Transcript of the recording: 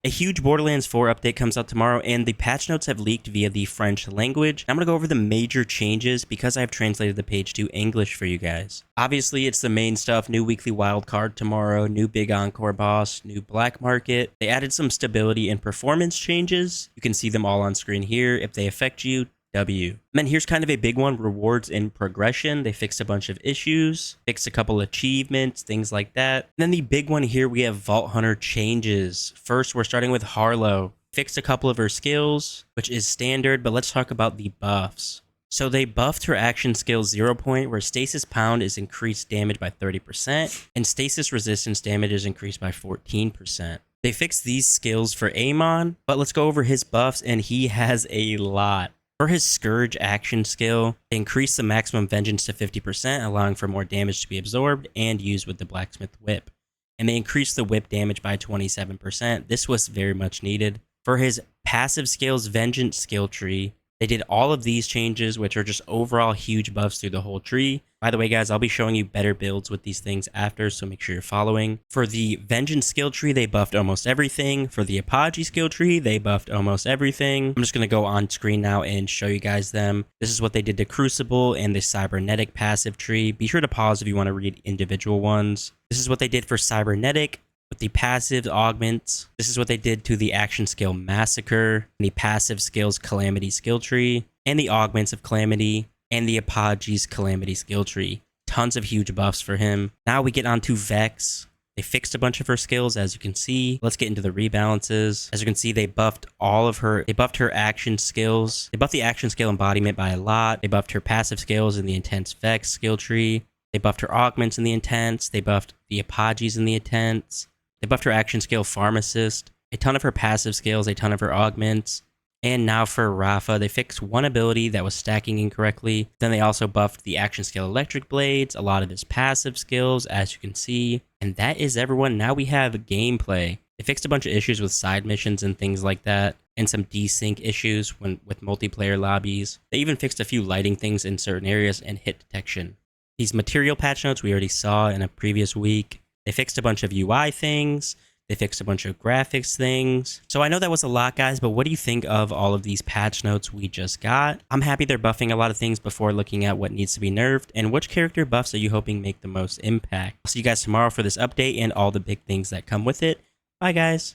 A huge Borderlands 4 update comes out tomorrow, and the patch notes have leaked via the French language. I'm going to go over the major changes because I've translated the page to English for you guys. Obviously, it's the main stuff: new weekly wildcard tomorrow, new big encore boss, new black market. They added some stability and performance changes. You can see them all on screen here. If they affect you, W. And then here's kind of a big one: rewards and progression. They fixed a bunch of issues, fixed a couple achievements, things like that. And then the big one here, we have Vault Hunter changes. First, we're starting with Harlow. Fixed a couple of her skills, which is standard, but let's talk about the buffs. So they buffed her action skill 0 point, where Stasis Pound is increased damage by 30%, and Stasis Resistance damage is increased by 14%. They fixed these skills for Amon, but let's go over his buffs, and he has a lot. For his Scourge action skill, they increased the maximum vengeance to 50%, allowing for more damage to be absorbed and used with the Blacksmith Whip. And they increased the whip damage by 27%. This was very much needed. For his passive skills Vengeance skill tree, they did all of these changes, which are just overall huge buffs through the whole tree. By the way, guys, I'll be showing you better builds with these things after, so make sure you're following. For the Vengeance skill tree, they buffed almost everything. For the Apogee skill tree, they buffed almost everything. I'm just going to go on screen now and show you guys them. This is what they did to Crucible and the Cybernetic passive tree. Be sure to pause if you want to read individual ones. This is what they did for Cybernetic with the passive augments. This is what they did to the action skill Massacre, and the passive skills Calamity skill tree, and the augments of Calamity, and the Apogee's Calamity skill tree. Tons of huge buffs for him. Now we get on to Vex. They fixed a bunch of her skills, as you can see. Let's get into the rebalances. As you can see, they buffed they buffed her action skills. They buffed the action skill embodiment by a lot. They buffed her passive skills in the Intense Vex skill tree. They buffed her augments in the Intense. They buffed the Apogees in the Intense. They buffed her action skill Pharmacist, a ton of her passive skills, a ton of her augments. And now for Rafa, they fixed one ability that was stacking incorrectly. Then they also buffed the action skill Electric Blades, a lot of his passive skills, as you can see. And that is everyone. Now we have gameplay. They fixed a bunch of issues with side missions and things like that, and some desync issues with multiplayer lobbies. They even fixed a few lighting things in certain areas and hit detection. These material patch notes we already saw in a previous week. They fixed a bunch of UI things. They fixed a bunch of graphics things. So I know that was a lot, guys, but what do you think of all of these patch notes we just got? I'm happy they're buffing a lot of things before looking at what needs to be nerfed. And which character buffs are you hoping make the most impact? I'll see you guys tomorrow for this update and all the big things that come with it. Bye, guys.